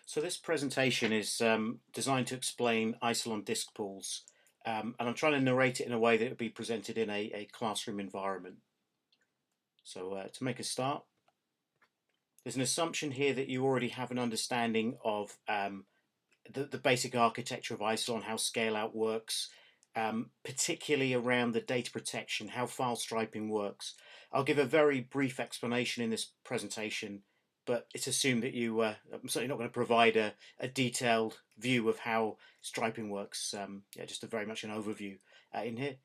So this presentation is designed to explain Isilon Disk Pools, and I'm trying to narrate it in a way that it would be presented in a classroom environment. So to make a start, there's an assumption here that you already have an understanding of the basic architecture of Isilon, how scale out works, particularly around the data protection, how file striping works. I'll give a very brief explanation in this presentation, but it's assumed that I'm certainly not going to provide a detailed view of how striping works. Yeah, just very much an overview in here.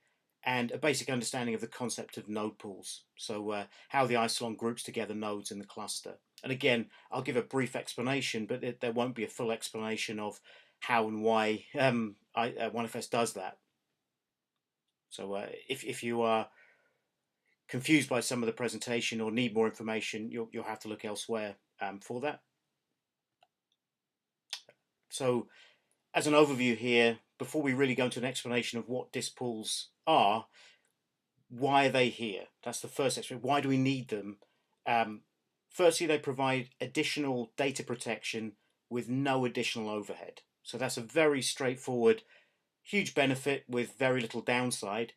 And a basic understanding of the concept of node pools. So how the Isilon groups together nodes in the cluster. And again, I'll give a brief explanation, but there won't be a full explanation of how and why OneFS does that. So if you are confused by some of the presentation or need more information, you'll have to look elsewhere for that. So as an overview here, before we really go into an explanation of what disk pools are, why are they here? That's the first explanation. Why do we need them? Firstly, they provide additional data protection with no additional overhead. So that's a very straightforward, huge benefit with very little downside.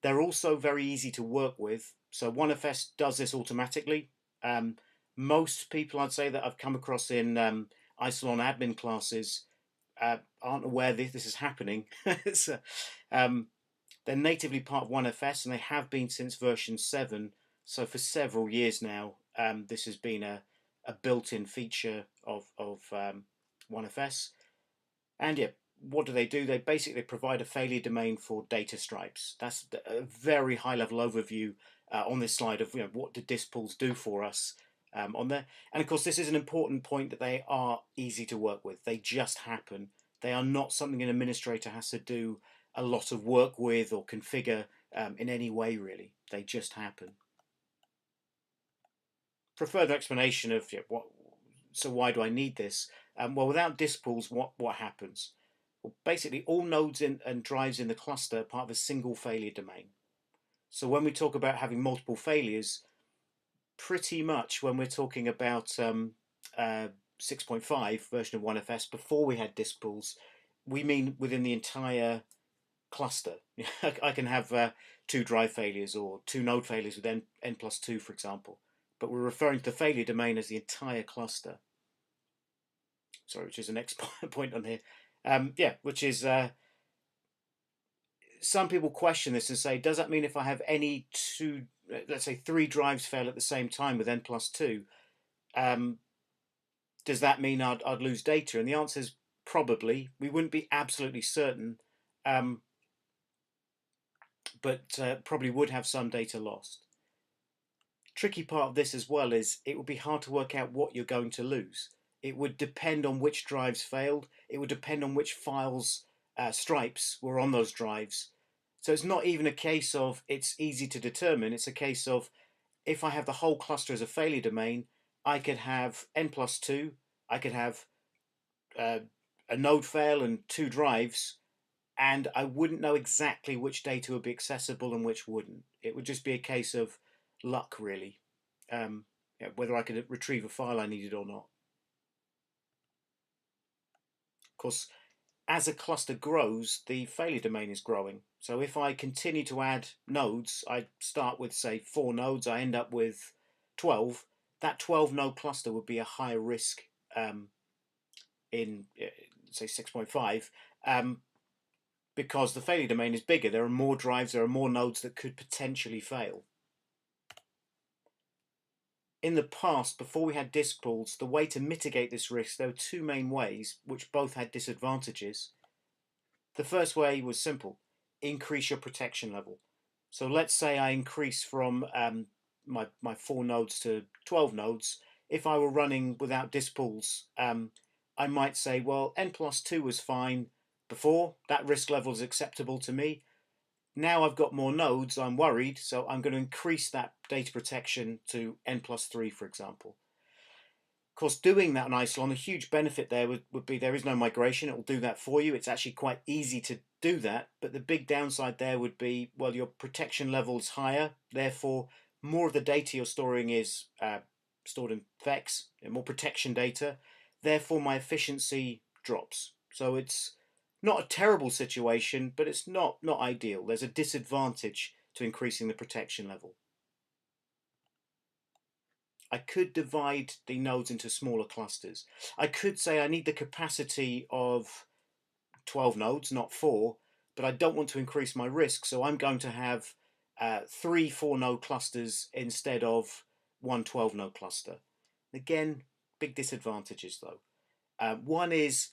They're also very easy to work with. So OneFS does this automatically. Most people I'd say that I've come across in Isilon admin classes aren't aware that this is happening. So, they're natively part of OneFS and they have been since version 7. So for several years now, this has been a built-in feature of OneFS. And yeah, what do? They basically provide a failure domain for data stripes. That's a very high-level overview on this slide of what do disk pools do for us on there. And of course, this is an important point that they are easy to work with. They just happen. They are not something an administrator has to do a lot of work with or configure in any way, really. They just happen. For further explanation of why do I need this? Well, without disk pools, what happens? Well, basically, all nodes and drives in the cluster are part of a single failure domain. So when we talk about having multiple failures, pretty much when we're talking about 6.5 version of OneFS, before we had disk pools, we mean within the entire cluster. I can have 2 drive failures or 2 node failures with n+2, for example. But we're referring to the failure domain as the entire cluster. Sorry, which is the next point on here. Which is some people question this and say, does that mean if I have any 2, let's say 3 drives fail at the same time with n+2, does that mean I'd lose data? And the answer is probably. We wouldn't be absolutely certain, but probably would have some data lost. Tricky part of this as well is it would be hard to work out what you're going to lose. It would depend on which drives failed. It would depend on which files, stripes were on those drives. So it's not even a case of it's easy to determine. It's a case of if I have the whole cluster as a failure domain, I could have n+2. I could have a node fail and 2 drives, and I wouldn't know exactly which data would be accessible and which wouldn't. It would just be a case of luck, really, whether I could retrieve a file I needed or not. Of course, as a cluster grows, the failure domain is growing. So if I continue to add nodes, I start with, say, 4 nodes, I end up with 12. That 12 node cluster would be a higher risk in, say, 6.5, because the failure domain is bigger. There are more drives, there are more nodes that could potentially fail. In the past, before we had disk pools, the way to mitigate this risk, there were 2 main ways, which both had disadvantages. The first way was simple: increase your protection level. So let's say I increase from my 4 nodes to 12 nodes. If I were running without disk pools, I might say, well, n+2 was fine before. That risk level is acceptable to me. Now I've got more nodes, I'm worried, so I'm going to increase that data protection to n+3, for example. Of course, doing that on Isilon, a huge benefit there would be there is no migration. It will do that for you. It's actually quite easy to do that, but the big downside there would be, well, your protection level is higher, therefore more of the data you're storing is stored in FEX, more protection data. therefore my efficiency drops. So it's not a terrible situation, but it's not ideal. There's a disadvantage to increasing the protection level. I could divide the nodes into smaller clusters. I could say I need the capacity of 12 nodes, not 4, but I don't want to increase my risk, so I'm going to have 3 4-node clusters instead of one 12-node cluster. Again, big disadvantages though. One is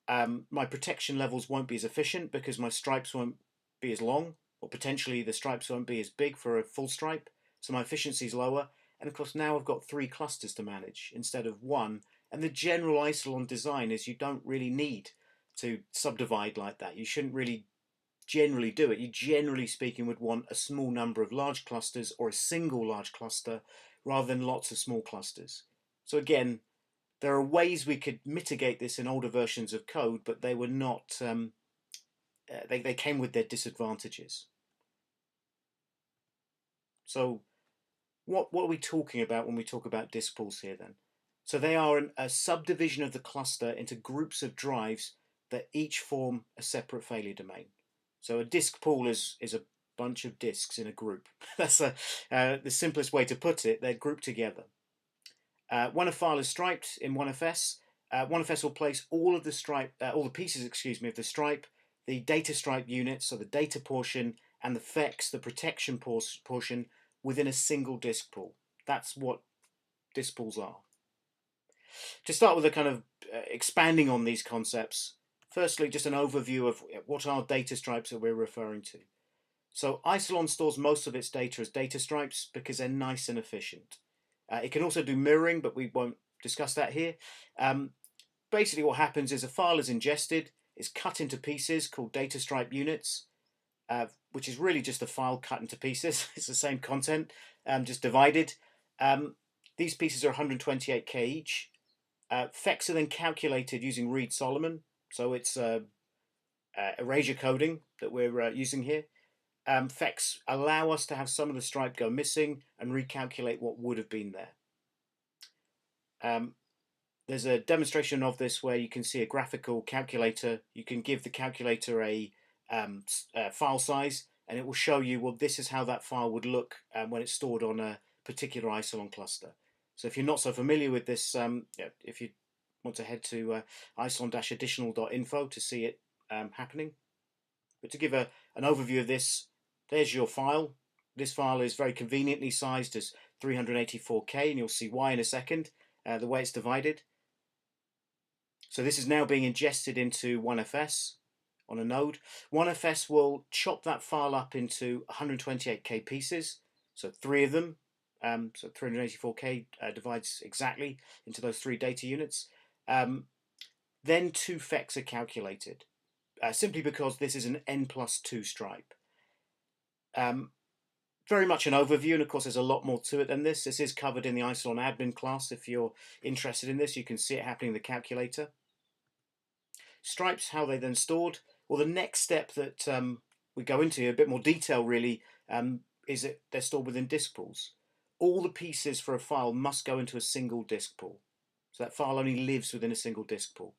my protection levels won't be as efficient because my stripes won't be as long, or potentially the stripes won't be as big for a full stripe, so my efficiency is lower. And of course, now I've got 3 clusters to manage instead of 1. And the general Isilon design is you don't really need to subdivide like that. You shouldn't really generally do it. You generally speaking would want a small number of large clusters or a single large cluster rather than lots of small clusters. So again, there are ways we could mitigate this in older versions of code, but they were not. They came with their disadvantages. So, what are we talking about when we talk about disk pools here then? So they are a subdivision of the cluster into groups of drives that each form a separate failure domain. So a disk pool is a bunch of disks in a group. That's the simplest way to put it. They're grouped together. When a file is striped in OneFS, OneFS will place all of the all the pieces, of the stripe, the data stripe units, so the data portion, and the FEX, the protection portion, within a single disk pool. That's what disk pools are. To start with a kind of expanding on these concepts, firstly, just an overview of what are data stripes that we're referring to. So Isilon stores most of its data as data stripes because they're nice and efficient. It can also do mirroring, but we won't discuss that here. Basically what happens is a file is ingested, it's cut into pieces called data stripe units, which is really just a file cut into pieces. It's the same content, just divided. These pieces are 128K each. FEX are then calculated using Reed-Solomon, so it's erasure coding that we're using here. FEX allow us to have some of the stripe go missing and recalculate what would have been there. There's a demonstration of this where you can see a graphical calculator. You can give the calculator a file size and it will show you, well, this is how that file would look when it's stored on a particular Isilon cluster. So if you're not so familiar with this, if you want to head to isilon-additional.info to see it happening. But to give an overview of this, there's your file. This file is very conveniently sized as 384K, and you'll see why in a second, the way it's divided. So this is now being ingested into OneFS on a node. OneFS will chop that file up into 128K pieces, so 3 of them. So 384K divides exactly into those 3 data units. Then 2 FEX are calculated, simply because this is an N+2 stripe. Very much an overview, and of course there's a lot more to it than this. This is covered in the Isilon admin class. If you're interested in this, you can see it happening in the calculator. Stripes, how they then stored. Well, the next step that we go into a bit more detail really is that they're stored within disk pools. All the pieces for a file must go into a single disk pool. So that file only lives within a single disk pool.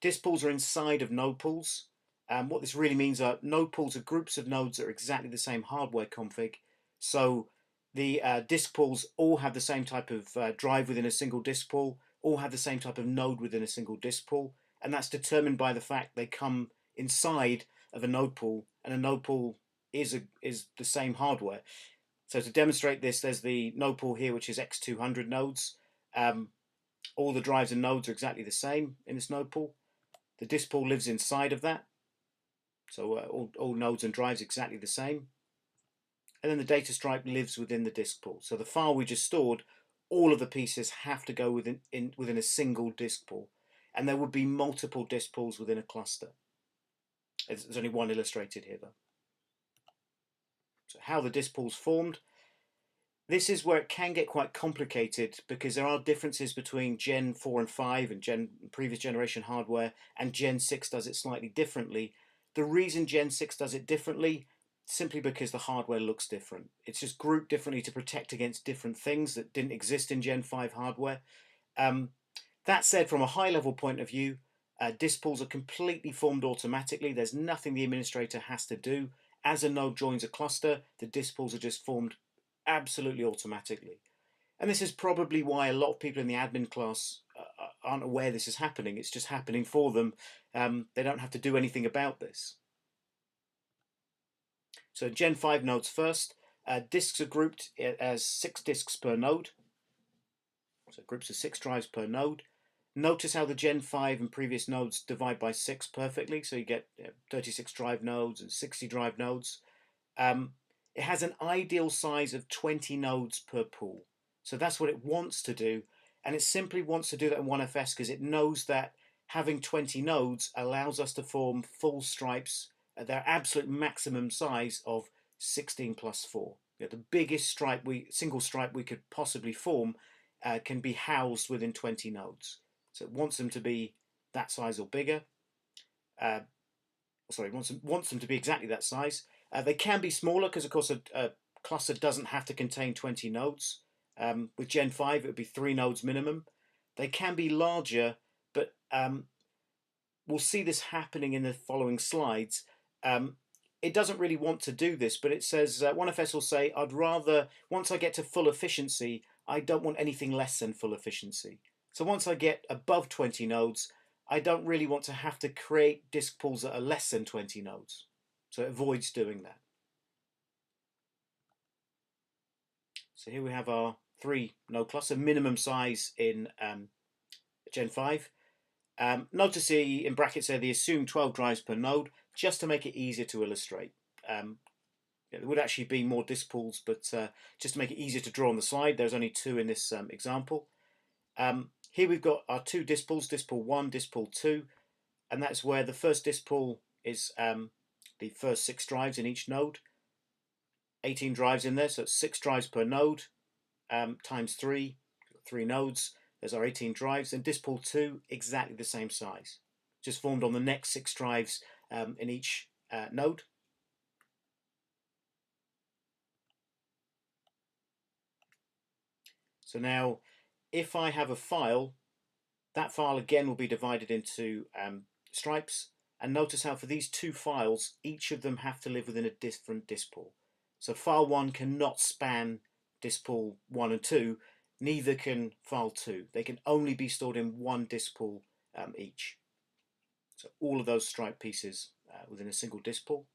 Disk pools are inside of node pools. What this really means are node pools are groups of nodes that are exactly the same hardware config. So the disk pools all have the same type of drive within a single disk pool, all have the same type of node within a single disk pool, and that's determined by the fact they come inside of a node pool, and a node pool is the same hardware. So to demonstrate this, there's the node pool here, which is X200 nodes. All the drives and nodes are exactly the same in this node pool. The disk pool lives inside of that. So all nodes and drives exactly the same. And then the data stripe lives within the disk pool. So the file we just stored, all of the pieces have to go within a single disk pool. And there would be multiple disk pools within a cluster. There's only one illustrated here though. So how the disk pools formed. This is where it can get quite complicated because there are differences between Gen 4 and 5 and previous generation hardware, and Gen 6 does it slightly differently. The reason Gen 6 does it differently, simply because the hardware looks different. It's just grouped differently to protect against different things that didn't exist in Gen 5 hardware. That said, from a high-level point of view, disk pools are completely formed automatically. There's nothing the administrator has to do. As a node joins a cluster, the disk pools are just formed absolutely automatically. And this is probably why a lot of people in the admin class aren't aware this is happening. It's just happening for them. They don't have to do anything about this. So Gen 5 nodes first. Disks are grouped as 6 disks per node. So groups of 6 drives per node. Notice how the Gen 5 and previous nodes divide by 6 perfectly. So you get 36 drive nodes and 60 drive nodes. It has an ideal size of 20 nodes per pool. So that's what it wants to do. And it simply wants to do that in OneFS because it knows that having 20 nodes allows us to form full stripes at their absolute maximum size of 16 plus 4. The biggest single stripe we could possibly form can be housed within 20 nodes. So it wants them to be that size or bigger. Sorry, wants them to be exactly that size. They can be smaller because, of course, a cluster doesn't have to contain 20 nodes. With Gen 5, it would be 3 nodes minimum. They can be larger, but we'll see this happening in the following slides. It doesn't really want to do this, but it says, OneFS will say, I'd rather, once I get to full efficiency, I don't want anything less than full efficiency. So once I get above 20 nodes, I don't really want to have to create disk pools that are less than 20 nodes. So it avoids doing that. So here we have our 3 node cluster, minimum size in Gen 5. Notice in brackets there the assumed 12 drives per node, just to make it easier to illustrate. There would actually be more disk pools, but just to make it easier to draw on the slide, there's only 2 in this example. Here we've got our 2 disk pools, disk pool 1, disk pool 2, and that's where the first disk pool is the first 6 drives in each node. 18 drives in there, so it's 6 drives per node times 3 nodes. There's our 18 drives, and disk pool 2 exactly the same size, just formed on the next 6 drives in each node. So now, if I have a file, that file again will be divided into stripes. And notice how for these 2 files, each of them have to live within a different disk pool. So file 1 cannot span disk pool 1 and 2, neither can file 2. They can only be stored in one disk pool each. So all of those stripe pieces within a single disk pool.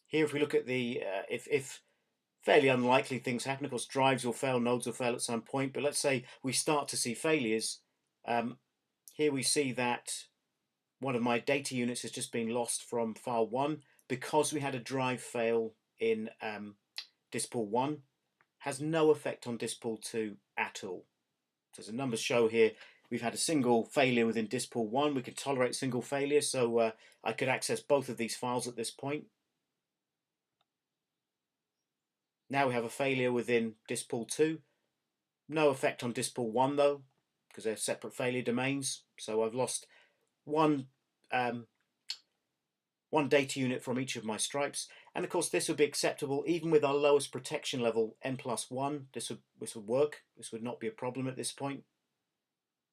Here, if we look at the, if fairly unlikely things happen, of course, drives will fail, nodes will fail at some point, but let's say we start to see failures. Here we see that one of my data units has just been lost from file 1 because we had a drive fail in disk pool 1. Has no effect on disk pool 2 at all. So as the numbers show here, we've had a single failure within disk pool 1. We can tolerate single failure, so I could access both of these files at this point. Now we have a failure within disk pool 2. No effect on disk pool 1 though, because they're separate failure domains. So I've lost one data unit from each of my stripes. And of course this would be acceptable even with our lowest protection level, n+1. This would work. This would not be a problem at this point.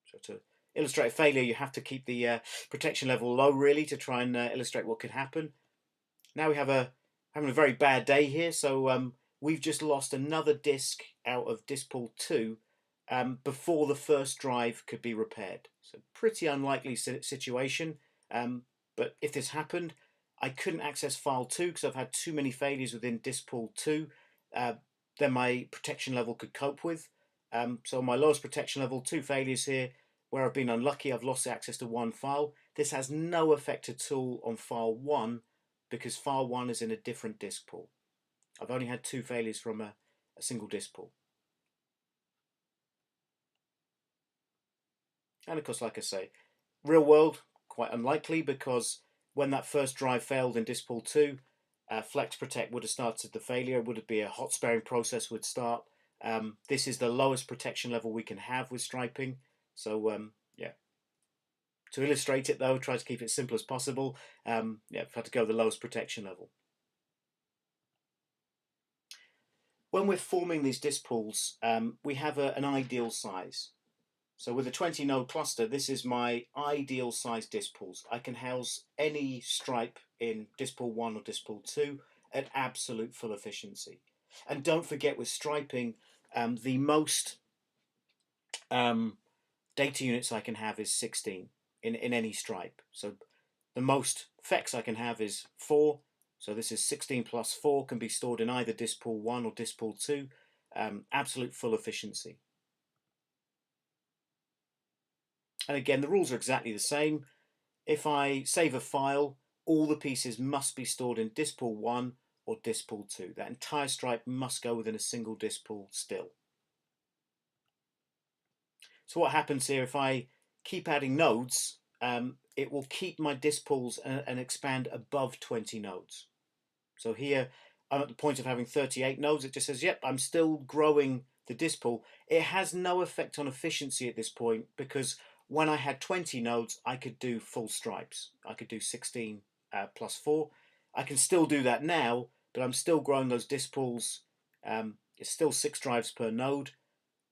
So to illustrate a failure, you have to keep the protection level low really to try and illustrate what could happen. Now we have having a very bad day here. So we've just lost another disk out of disk pool 2 before the first drive could be repaired. So pretty unlikely situation. But if this happened, I couldn't access file 2 because I've had too many failures within disk pool 2. Then my protection level could cope with. So my lowest protection level, 2 failures here. Where I've been unlucky, I've lost access to 1 file. This has no effect at all on file 1 because file 1 is in a different disk pool. I've only had 2 failures from a single disk pool. And of course, like I say, real world, quite unlikely because when that first drive failed in disk pool 2, Flex Protect would have started the failure. Would it be a hot sparing process would start. This is the lowest protection level we can have with striping. So yeah. To illustrate it though, try to keep it simple as possible. Yeah, I've had to go the lowest protection level. When we're forming these disk pools, we have an ideal size. So with a 20 node cluster, this is my ideal size disk pools. I can house any stripe in disk pool 1 or disk pool 2 at absolute full efficiency. And don't forget, with striping, the most um, data units I can have is 16 in any stripe. So the most FEX I can have is 4. So this is 16 plus 4, can be stored in either disk pool 1 or disk pool 2. Absolute full efficiency. And again, the rules are exactly the same. If I save a file, all the pieces must be stored in disk pool 1 or disk pool 2. That entire stripe must go within a single disk pool still. So what happens here, if I keep adding nodes, it will keep my disk pools and expand above 20 nodes. So here I'm at the point of having 38 nodes. It just says, yep, I'm still growing the disk pool. It has no effect on efficiency at this point, because when I had 20 nodes, I could do full stripes. I could do 16 plus 4. I can still do that now, but I'm still growing those disk pools. It's still 6 drives per node.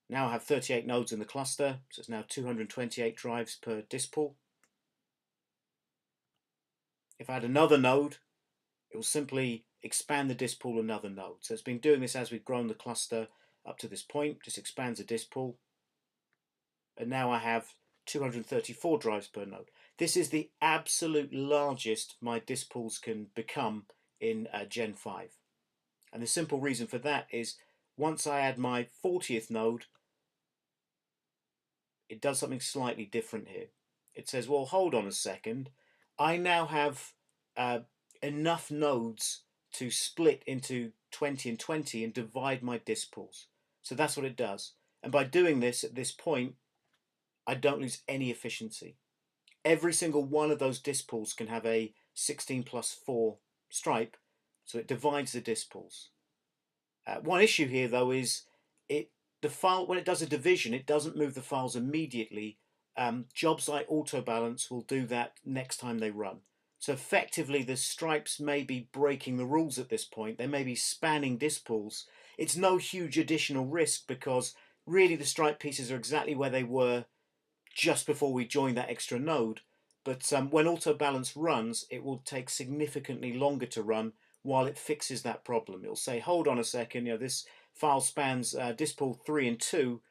Now I have 38 nodes in the cluster, so it's now 228 drives per disk pool. If I add another node, it will simply expand the disk pool another node. So it's been doing this as we've grown the cluster up to this point, just expands the disk pool. And now I have 234 drives per node. This is the absolute largest my disk pools can become in Gen 5. And the simple reason for that is, once I add my 40th node, it does something slightly different here. It says, well, hold on a second. I now have enough nodes to split into 20 and 20 and divide my disk pools. So that's what it does. And by doing this at this point, I don't lose any efficiency. Every single one of those disk pools can have a 16 plus 4 stripe, so it divides the disk pools. One issue here, though, is the file, when it does a division, it doesn't move the files immediately. Jobs like auto balance will do that next time they run. So effectively, the stripes may be breaking the rules at this point. They may be spanning disk pools. It's no huge additional risk, because really the stripe pieces are exactly where they were just before we joined that extra node. But when auto balance runs, it will take significantly longer to run while it fixes that problem. It'll say, hold on a second, this file spans disk pool 3 and 2,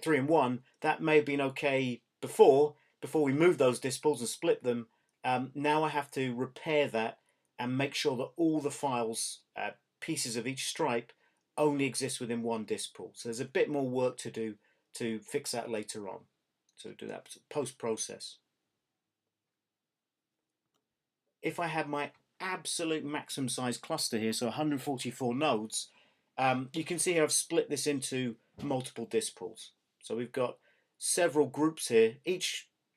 3 and 1. That may have been okay before we moved those disk pools and split them. Now I have to repair that and make sure that all the files, pieces of each stripe, only exist within one disk pool. So there's a bit more work to do to fix that later on. So do that post-process. If I have my absolute maximum size cluster here, so 144 nodes, you can see here I've split this into multiple disk pools. So we've got several groups here.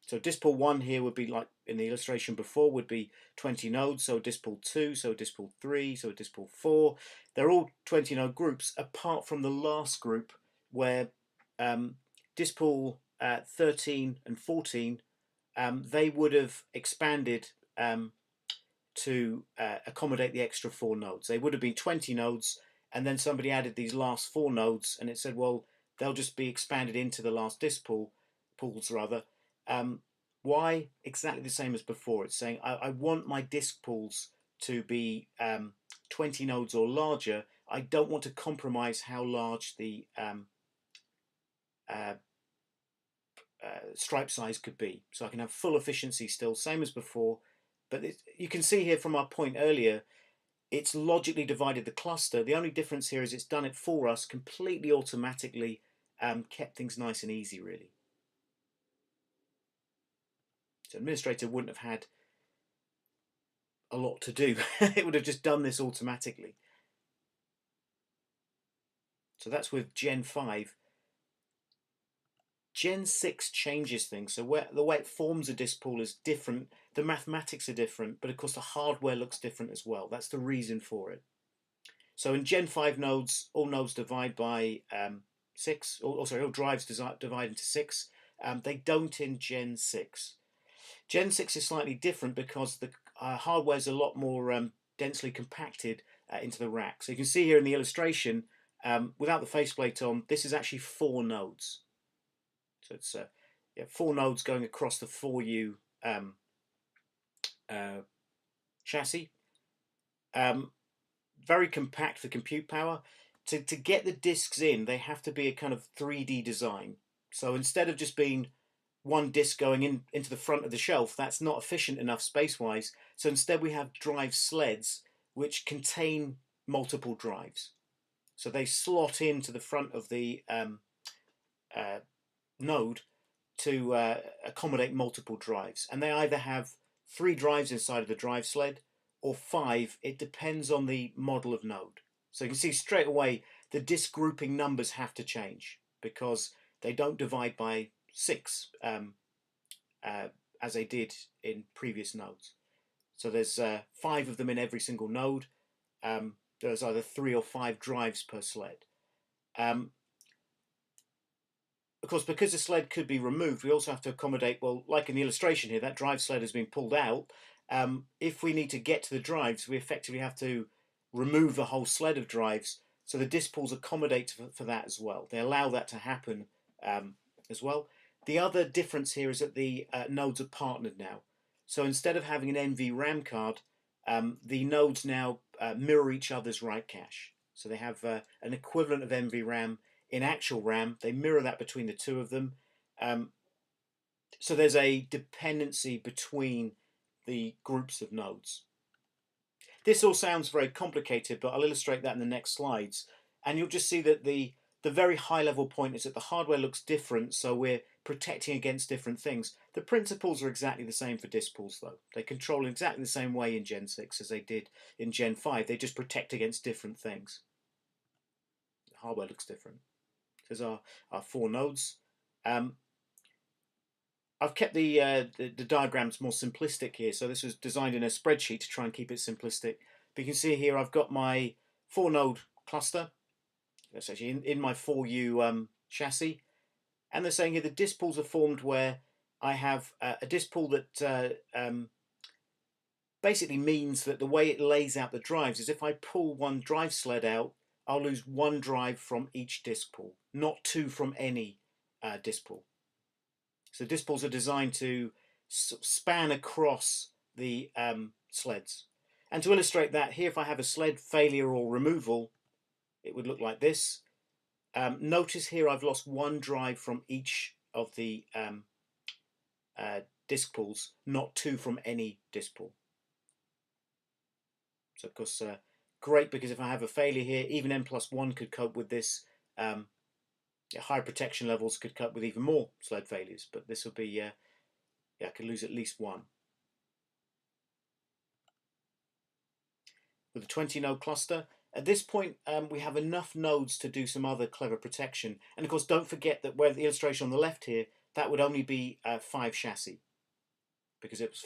So disk pool 1 here would be, like in the illustration before, would be 20 nodes. So disk pool 2, so disk pool 3, so disk pool 4. They're all 20 node groups, apart from the last group where disk pool 13 and 14, they would have expanded to accommodate the extra 4 nodes. They would have been 20 nodes, and then somebody added these last 4 nodes, and it said, well, they'll just be expanded into the last disk pools rather. Why? Exactly the same as before. It's saying I want my disk pools to be 20 nodes or larger. I don't want to compromise how large the stripe size could be. So I can have full efficiency still, same as before. But you can see here from our point earlier, it's logically divided the cluster. The only difference here is it's done it for us completely automatically, kept things nice and easy, really. So administrator wouldn't have had a lot to do. It would have just done this automatically. So that's with Gen 5. Gen 6 changes things. So the way it forms a disk pool is different. The mathematics are different, but of course the hardware looks different as well. That's the reason for it. So in Gen 5 nodes, all nodes divide by 6, or sorry, all drives divide into 6. They don't in Gen 6. Gen 6 is slightly different because the hardware is a lot more densely compacted, into the rack. So you can see here in the illustration, without the faceplate on, this is actually 4 nodes. So it's 4 nodes going across the 4U chassis. Very compact for compute power. To get the disks in, they have to be a kind of 3D design. So instead of just being one disk going into the front of the shelf, that's not efficient enough space-wise. So instead we have drive sleds which contain multiple drives. So they slot into the front of the node to accommodate multiple drives. And they either have 3 drives inside of the drive sled or 5. It depends on the model of node. So you can see straight away the disk grouping numbers have to change because they don't divide by 6 as they did in previous nodes. So there's 5 of them in every single node. There's either 3 or 5 drives per sled. Of course, because the sled could be removed, we also have to accommodate, well, like in the illustration here, that drive sled has been pulled out. If we need to get to the drives, we effectively have to remove the whole sled of drives. So the disk pools accommodate for that as well. They allow that to happen as well. The other difference here is that the nodes are partnered now. So instead of having an NV RAM card, the nodes now mirror each other's write cache. So they have an equivalent of NV RAM in actual RAM. They mirror that between the two of them. So there's a dependency between the groups of nodes. This all sounds very complicated, but I'll illustrate that in the next slides. And you'll just see that the very high level point is that the hardware looks different, so we're protecting against different things. The principles are exactly the same for disk pools though. They control in exactly the same way in Gen 6 as they did in Gen 5. They just protect against different things. The hardware looks different. There's our 4 nodes. I've kept the diagrams more simplistic here, so this was designed in a spreadsheet to try and keep it simplistic. But you can see here I've got my 4-node cluster. That's actually in my 4U chassis. And they're saying here the disk pools are formed where I have a disk pool that basically means that the way it lays out the drives is if I pull one drive sled out, I'll lose 1 drive from each disk pool, not 2 from any disk pool. So disk pools are designed to span across the sleds. And to illustrate that, here if I have a sled failure or removal, it would look like this. Notice here I've lost 1 drive from each of the disk pools, not 2 from any disk pool. So of course, great, because if I have a failure here, even N+1 could cope with this. High protection levels could cope with even more sled failures, but this will be, I could lose at least 1. With a 20-node cluster, at this point we have enough nodes to do some other clever protection. And of course, don't forget that where the illustration on the left here, that would only be 5 chassis, because it was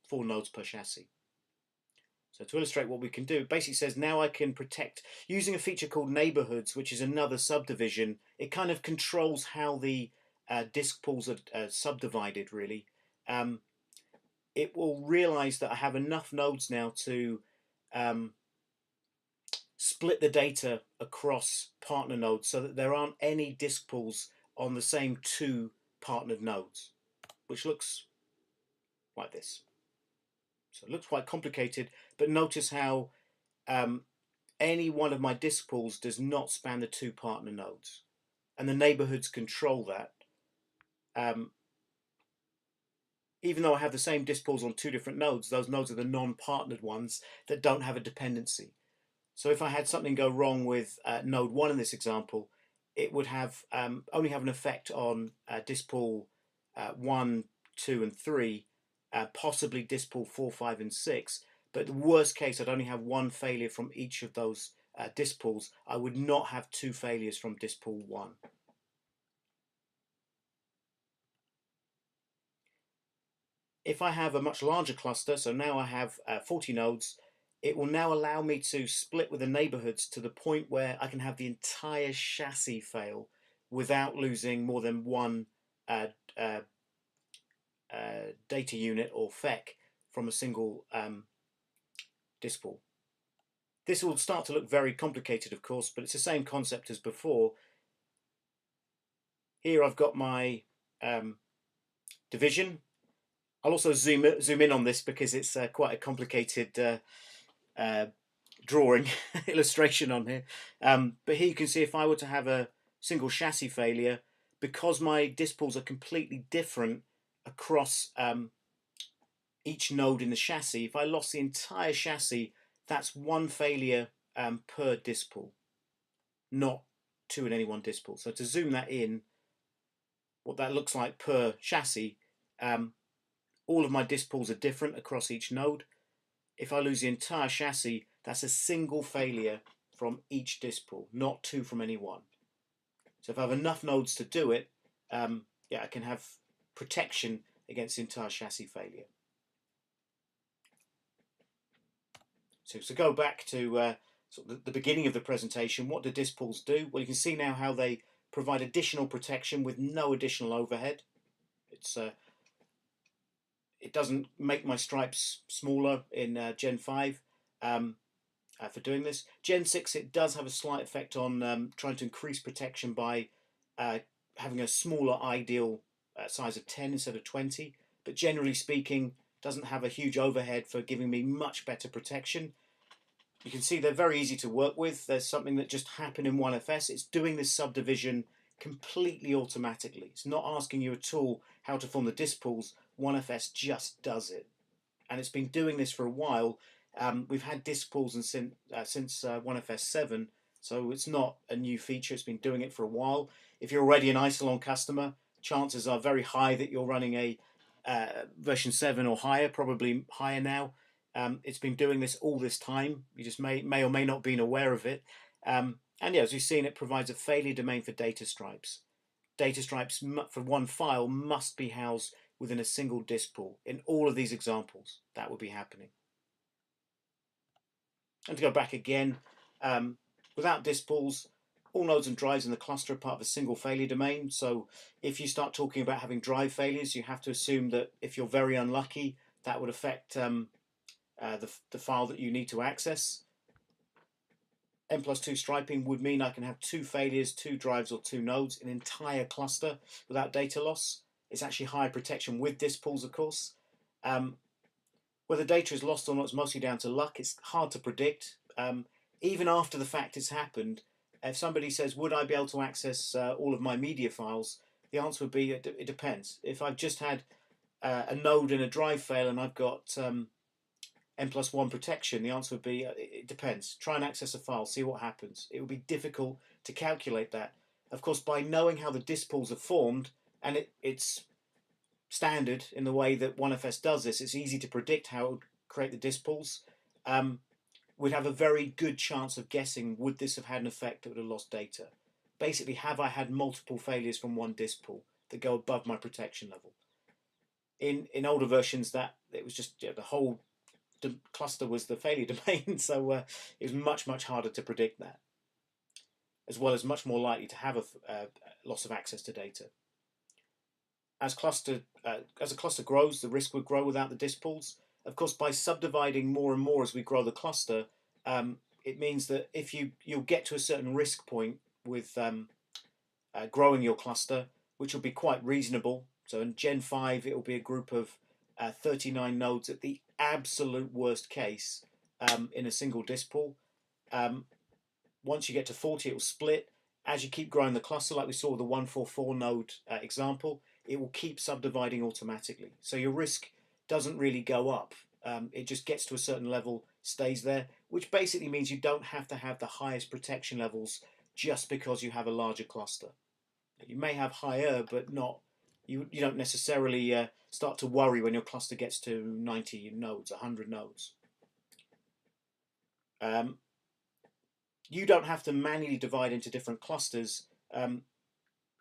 4 nodes per chassis. So to illustrate what we can do, it basically says now I can protect using a feature called neighborhoods, which is another subdivision. It kind of controls how the disk pools are subdivided, really. It will realize that I have enough nodes now to split the data across partner nodes so that there aren't any disk pools on the same 2 partnered nodes, which looks like this. So it looks quite complicated, but notice how any one of my disk pools does not span the 2 partner nodes. And the neighborhoods control that. Even though I have the same disk pools on 2 different nodes, those nodes are the non-partnered ones that don't have a dependency. So if I had something go wrong with node 1 in this example, it would have only have an effect on disk pool 1, 2 and 3, possibly disk pool 4, 5 and 6. But the worst case, I'd only have 1 failure from each of those disk pools. I would not have 2 failures from disk pool 1. If I have a much larger cluster, so now I have 40 nodes, it will now allow me to split with the neighborhoods to the point where I can have the entire chassis fail without losing more than 1 data unit or FEC from a single disk pool. This will start to look very complicated, of course, but it's the same concept as before. Here I've got my division. I'll also zoom in on this because it's quite a complicated drawing illustration on here. But here you can see if I were to have a single chassis failure, because my disk pools are completely different across each node in the chassis, if I lost the entire chassis, that's one failure per disk pool, not two in any one disk pool. So to zoom that in, what that looks like per chassis, all of my disk pools are different across each node. If I lose the entire chassis, that's a single failure from each disk pool, not two from any one. So if I have enough nodes to do it, yeah, I can have protection against the entire chassis failure. So to go back to sort of the beginning of the presentation, what do disk pools do? Well, you can see now how they provide additional protection with no additional overhead. It doesn't make my stripes smaller in Gen 5 for doing this. Gen 6, it does have a slight effect on trying to increase protection by having a smaller ideal size of 10 instead of 20. But generally speaking, doesn't have a huge overhead for giving me much better protection. You can see they're very easy to work with. There's something that just happened in OneFS. It's doing this subdivision completely automatically. It's not asking you at all how to form the disk pools. OneFS just does it. And it's been doing this for a while. We've had disk pools since OneFS 7, so it's not a new feature. It's been doing it for a while. If you're already an Isilon customer, chances are very high that you're running a version 7 or higher, probably higher now. It's been doing this all this time. You just may or may not have been aware of it. And yeah, as you've seen, it provides a failure domain for data stripes. Data stripes for one file must be housed within a single disk pool. In all of these examples, that would be happening. And to go back again, without disk pools, all nodes and drives in the cluster are part of a single failure domain. So if you start talking about having drive failures, you have to assume that if you're very unlucky, that would affect the file that you need to access. N+2 striping would mean I can have two failures, two drives or two nodes, an entire cluster without data loss. It's actually higher protection with disk pools, of course. Whether data is lost or not is mostly down to luck. It's hard to predict. Even after the fact has happened, if somebody says, would I be able to access all of my media files? The answer would be, it depends. If I've just had a node and a drive fail and I've got N+1 protection, the answer would be, it depends. Try and access a file, see what happens. It would be difficult to calculate that. Of course, by knowing how the disk pools are formed, and it's standard in the way that OneFS does this, it's easy to predict how it would create the disk pools. We'd have a very good chance of guessing, would this have had an effect that would have lost data? Basically, have I had multiple failures from one disk pool that go above my protection level? In older versions, that it was just the whole cluster was the failure domain, so it was much harder to predict that, as well as much more likely to have a loss of access to data. As a cluster grows, the risk would grow without the disk pools. Of course, by subdividing more and more as we grow the cluster, it means that if you'll get to a certain risk point with growing your cluster, which will be quite reasonable. So in Gen 5, it will be a group of 39 nodes at the absolute worst case in a single disk pool. Once you get to 40, it will split. As you keep growing the cluster, like we saw with the 144 node example, it will keep subdividing automatically. So your risk doesn't really go up. It just gets to a certain level, stays there, which basically means you don't have to have the highest protection levels just because you have a larger cluster. You may have higher, but not. You don't necessarily start to worry when your cluster gets to 90 nodes, 100 nodes. You don't have to manually divide into different clusters.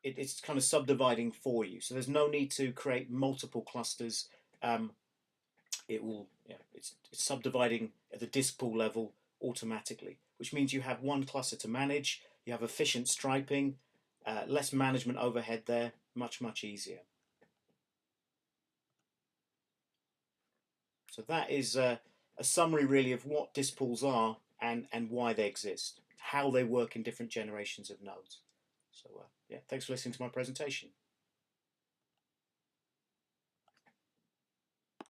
It's kind of subdividing for you. So there's no need to create multiple clusters. It's subdividing at the disk pool level automatically, which means you have one cluster to manage. You have efficient striping, less management overhead there, much easier. So that is a summary really of what disk pools are and why they exist, how they work in different generations of nodes. So yeah, thanks for listening to my presentation.